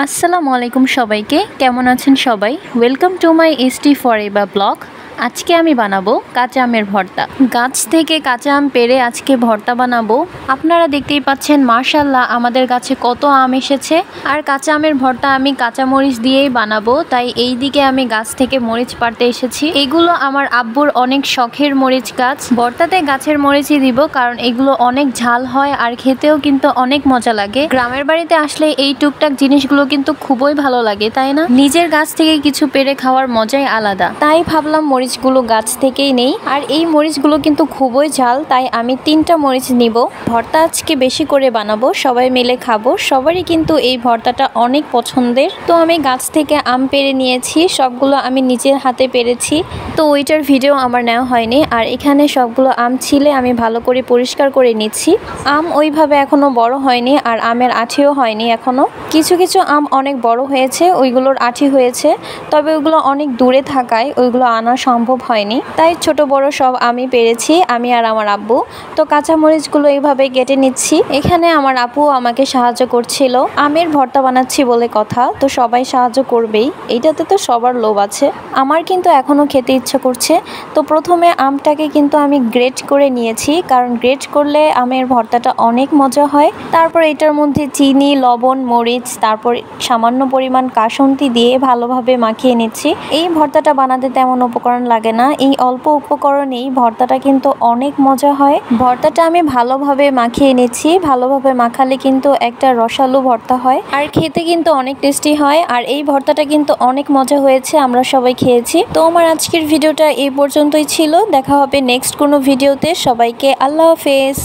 আসসালামু আলাইকুম সবাইকে, কেমন আছেন সবাই? Welcome to my ST forever blog. আজকে আমি বানাবো কাঁচা আমের ভর্তা। গাছ থেকে কাঁচা আম পেড়ে আজকে ভর্তা বানাবো। আপনারা দেখতেই পাচ্ছেন মাশাআল্লাহ আমাদের গাছে কত আম এসেছে। আর কাঁচা আমের ভর্তা আমি কাঁচা মরিচ দিয়েই বানাবো, তাই এই দিকে আমি গাছ থেকে মরিচ পাড়তে এসেছি। এগুলো আমার আব্বুর অনেক শখের মরিচ গাছ। ভর্তাতে গাছের মরিচই দিব, কারণ এগুলো অনেক ঝাল হয় আর খেতেও কিন্তু অনেক মজা লাগে। গ্রামের বাড়িতে আসলে এই টুকটাক জিনিসগুলো কিন্তু খুবই ভালো লাগে, তাই না? নিজের গাছ থেকে কিছু পেড়ে খাওয়ার মজাই আলাদা। তাই ভাবলাম মরিচগুলো গাছ থেকেই নেই। আর এই মরিচগুলো কিন্তু খুবই ঝাল, তাই আমি 3টা মরিচ নিব। ভর্তা আজকে বেশি করে বানাবো, সবাই মিলে খাবো। সবারই কিন্তু এই ভর্তাটা অনেক পছন্দের। তো আমি গাছ থেকে আম পেড়ে নিয়েছি, সবগুলো আমি নিজের হাতে পেড়েছি। তো ওইটার ভিডিও আমার নেওয়া হয়নি। আর এখানে সবগুলো আম ছিলে আমি ভালো করে পরিষ্কার করে নিচ্ছি। আম ওইভাবে এখনো বড় হয়নি, আর আমের আঠিও হয়নি এখনো। কিছু কিছু আম অনেক বড় হয়েছে, ওইগুলোর আঠি হয়েছে, তবে ওইগুলো অনেক দূরে থাকায় ওইগুলো আনা সম্ভব হয়নি। তাই ছোট বড় সব আমি পেরেছি, আমি আর আমার আব্বু। তো কাঁচামরিচগুলো এইভাবে কেটে নিচ্ছি। এখানে আমার আপু আমাকে সাহায্য করছিল। আমের ভর্তা বানাচ্ছি বলে কথা, তো সবাই সাহায্য করবেই, এইটাতে তো সবার লোভ আছে। আমার কিন্তু এখনো খেতে ইচ্ছা করছে। তো প্রথমে আমটাকে কিন্তু আমি গ্রেট করে নিয়েছি, কারণ গ্রেট করলে আমের ভর্তাটা অনেক মজা হয়। তারপর এটার মধ্যে চিনি, লবণ, মরিচ, তারপর সামান্য পরিমাণ কাসুন্দি দিয়ে ভালোভাবে মাখিয়ে নিচ্ছি। এই ভর্তাটা বানাতে তেমন উপকরণ লাগে না, এই অল্প উপকরণেই ভর্তাটা কিন্তু অনেক মজা হয়। ভর্তাটা আমি ভালোভাবে মাখিয়ে নিচ্ছি। ভালোভাবে মাখালে কিন্তু একটা রসালো ভর্তা হয়, আর খেতে কিন্তু অনেক টেস্টি হয়। আর এই ভর্তাটা কিন্তু অনেক মজা হয়েছে, আমরা সবাই খেয়েছি। তো আমার আজকের ভিডিওটা এই পর্যন্তই ছিল। দেখা হবে নেক্সট কোনো ভিডিওতে। সবাইকে আল্লাহ হাফেজ।